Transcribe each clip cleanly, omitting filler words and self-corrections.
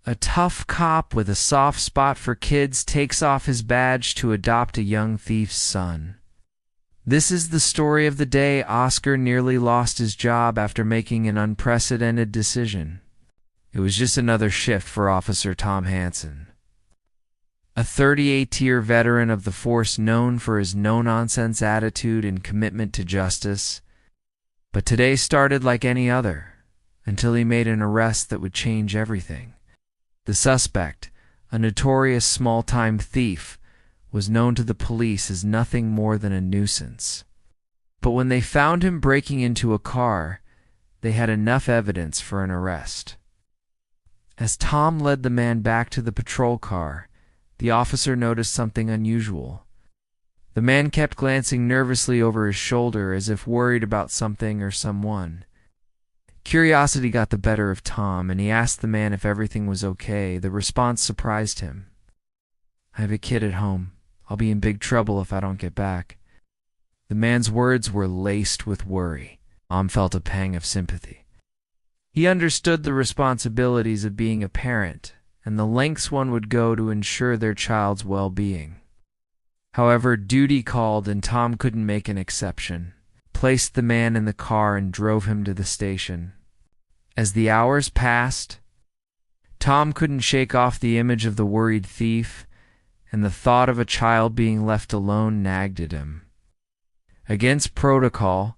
A tough cop with a soft spot for kids takes off his badge to adopt a young thief's son. This is the story of the day Oscar nearly lost his job after making an unprecedented decision. It was just another shift for Officer Tom Hansen, a 38-year veteran of the force known for his no-nonsense attitude and commitment to justice. But today started like any other, until he made an arrest that would change everything. The suspect, a notorious small-time thief, was known to the police as nothing more than a nuisance. But when they found him breaking into a car, they had enough evidence for an arrest. As Tom led the man back to the patrol car, the officer noticed something unusual. The man kept glancing nervously over his shoulder as if worried about something or someone. Curiosity got the better of Tom, and he asked the man if everything was okay. The response surprised him. "I have a kid at home. I'll be in big trouble if I don't get back." The man's words were laced with worry. Tom felt a pang of sympathy. He understood the responsibilities of being a parent and the lengths one would go to ensure their child's well-being. However, duty called, and Tom couldn't make an exception. Placed the man in the car and drove him to the station. As the hours passed, Tom couldn't shake off the image of the worried thief, and the thought of a child being left alone nagged at him. Against protocol,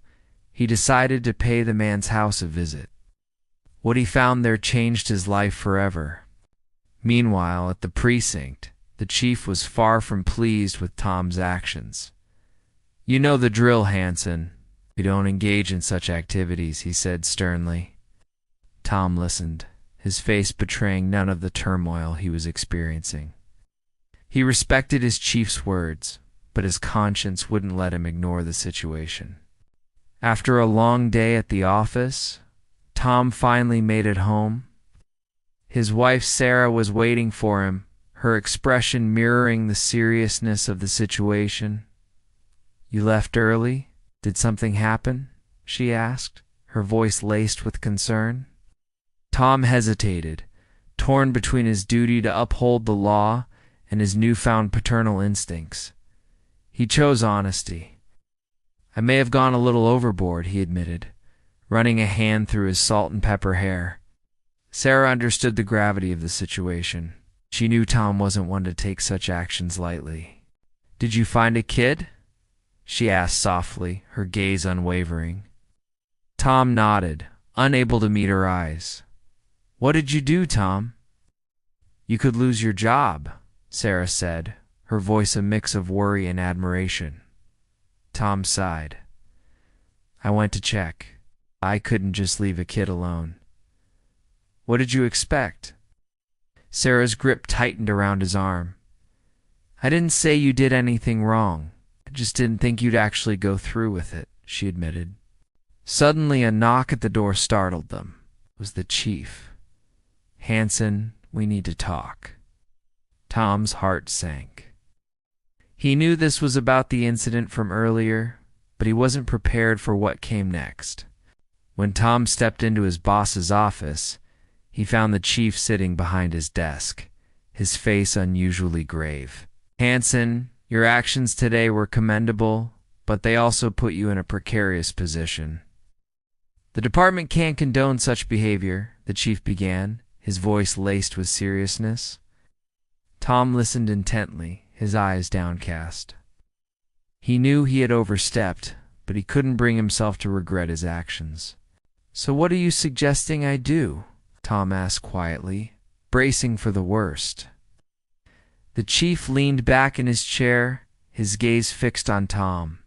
he decided to pay the man's house a visit. What he found there changed his life forever. Meanwhile, at the precinct, the chief was far from pleased with Tom's actions. "You know the drill, Hansen. We don't engage in such activities," he said sternly. Tom listened, his face betraying none of the turmoil he was experiencing. He respected his chief's words, but his conscience wouldn't let him ignore the situation. After a long day at the office, Tom finally made it home. His wife Sarah was waiting for him, her expression mirroring the seriousness of the situation. "You left early? Did something happen?" she asked, her voice laced with concern. Tom hesitated, torn between his duty to uphold the law and his newfound paternal instincts. He chose honesty. "I may have gone a little overboard," he admitted, running a hand through his salt and pepper hair. Sarah understood the gravity of the situation. She knew Tom wasn't one to take such actions lightly. "Did you find a kid?" she asked softly, her gaze unwavering. Tom nodded, unable to meet her eyes. "What did you do, Tom?" "You could lose your job," Sarah said, her voice a mix of worry and admiration. Tom sighed. "I went to check. I couldn't just leave a kid alone." "What did you expect?" Sarah's grip tightened around his arm. "I didn't say you did anything wrong. I just didn't think you'd actually go through with it," she admitted. Suddenly, a knock at the door startled them. It was the chief. "Hansen, we need to talk." Tom's heart sank. He knew this was about the incident from earlier, but he wasn't prepared for what came next. When Tom stepped into his boss's office, he found the chief sitting behind his desk, his face unusually grave. "Hansen, your actions today were commendable, but they also put you in a precarious position." "The department can't condone such behavior," the chief began, his voice laced with seriousness. Tom listened intently, his eyes downcast. He knew he had overstepped, but he couldn't bring himself to regret his actions. "So what are you suggesting I do?" Tom asked quietly, bracing for the worst. The chief leaned back in his chair, his gaze fixed on Tom.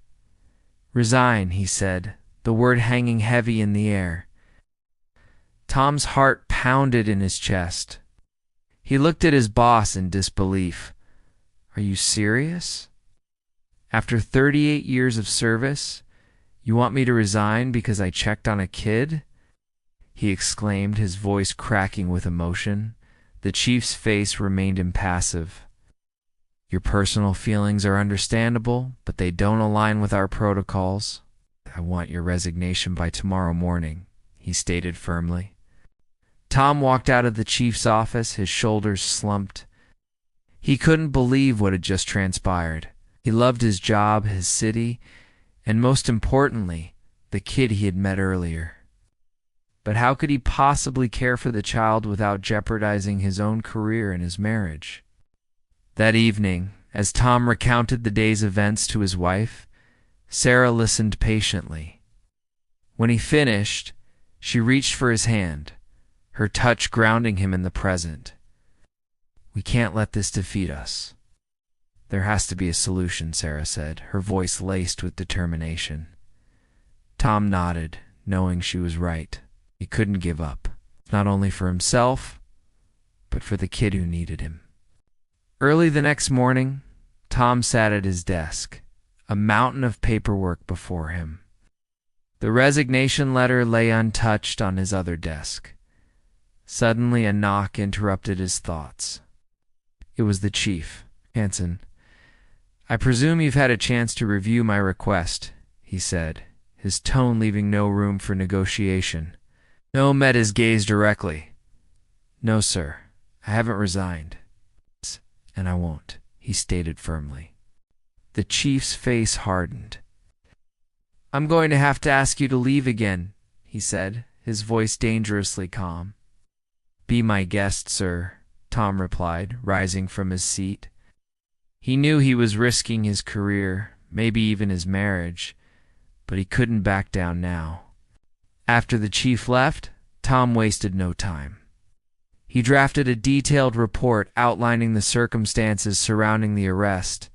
"Resign," he said, the word hanging heavy in the air. Tom's heart pounded in his chest. He looked at his boss in disbelief. "Are you serious? After 38 years of service, you want me to resign because I checked on a kid?" he exclaimed, his voice cracking with emotion. The chief's face remained impassive. "Your personal feelings are understandable, but they don't align with our protocols. I want your resignation by tomorrow morning," he stated firmly. Tom walked out of the chief's office, his shoulders slumped. He couldn't believe what had just transpired. He loved his job, his city, and most importantly, the kid he had met earlier. But how could he possibly care for the child without jeopardizing his own career and his marriage? That evening, as Tom recounted the day's events to his wife, Sarah listened patiently. When he finished, she reached for his hand, her touch grounding him in the present. "We can't let this defeat us. There has to be a solution," Sarah said, her voice laced with determination. Tom nodded, knowing she was right. He couldn't give up, not only for himself, but for the kid who needed him. Early the next morning, Tom sat at his desk, a mountain of paperwork before him. The resignation letter lay untouched on his other desk. Suddenly, a knock interrupted his thoughts. It was the chief, Hanson. "I presume you've had a chance to review my request," he said, his tone leaving no room for negotiation. No met his gaze directly. "No, sir. I haven't resigned. And I won't," he stated firmly. The chief's face hardened. "I'm going to have to ask you to leave again," he said, his voice dangerously calm. "Be my guest, sir," Tom replied, rising from his seat. He knew he was risking his career, maybe even his marriage, but he couldn't back down now. After the chief left, Tom wasted no time. He drafted a detailed report outlining the circumstances surrounding the arrest,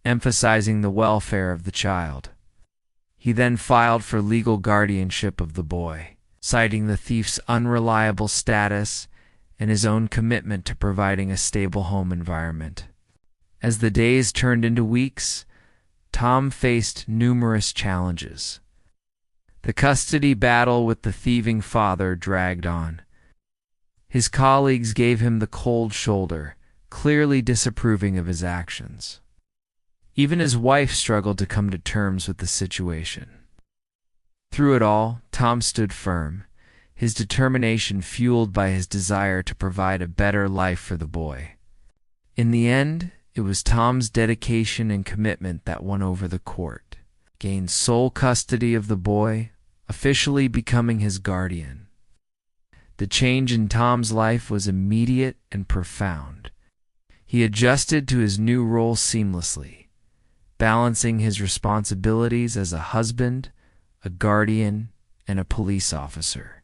emphasizing the welfare of the child. He then filed for legal guardianship of the boy, citing the thief's unreliable status and his own commitment to providing a stable home environment. As the days turned into weeks, Tom faced numerous challenges. The custody battle with the thieving father dragged on. His colleagues gave him the cold shoulder, clearly disapproving of his actions. Even his wife struggled to come to terms with the situation. Through it all, Tom stood firm, his determination fueled by his desire to provide a better life for the boy. In the end, it was Tom's dedication and commitment that won over the court, gained sole custody of the boy, officially becoming his guardian. The change in Tom's life was immediate and profound. He adjusted to his new role seamlessly, balancing his responsibilities as a husband, a guardian, and a police officer.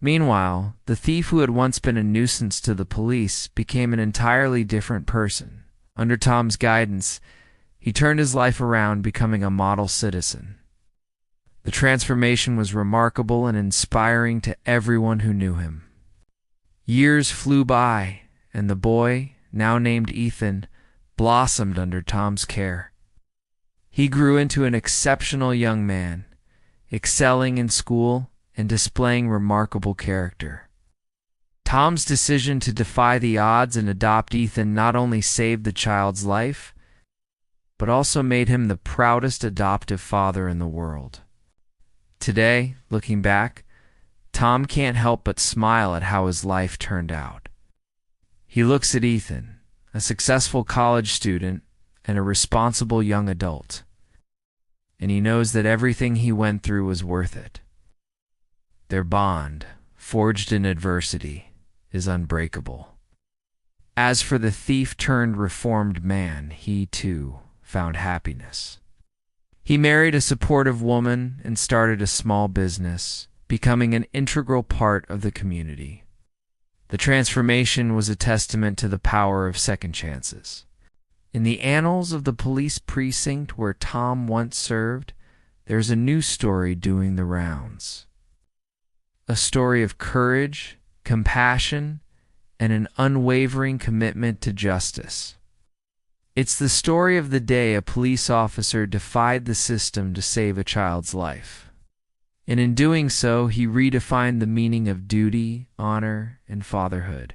Meanwhile, the thief who had once been a nuisance to the police became an entirely different person. Under Tom's guidance, he turned his life around, becoming a model citizen. The transformation was remarkable and inspiring to everyone who knew him. Years flew by, and the boy, now named Ethan, blossomed under Tom's care. He grew into an exceptional young man, excelling in school and displaying remarkable character. Tom's decision to defy the odds and adopt Ethan not only saved the child's life, but also made him the proudest adoptive father in the world. Today, looking back, Tom can't help but smile at how his life turned out. He looks at Ethan, a successful college student and a responsible young adult, and he knows that everything he went through was worth it. Their bond, forged in adversity, is unbreakable. As for the thief-turned-reformed man, he, too, found happiness. He married a supportive woman and started a small business, becoming an integral part of the community. The transformation was a testament to the power of second chances. In the annals of the police precinct where Tom once served, there's a new story doing the rounds. A story of courage, compassion, and an unwavering commitment to justice. It's the story of the day a police officer defied the system to save a child's life. And in doing so, he redefined the meaning of duty, honor, and fatherhood.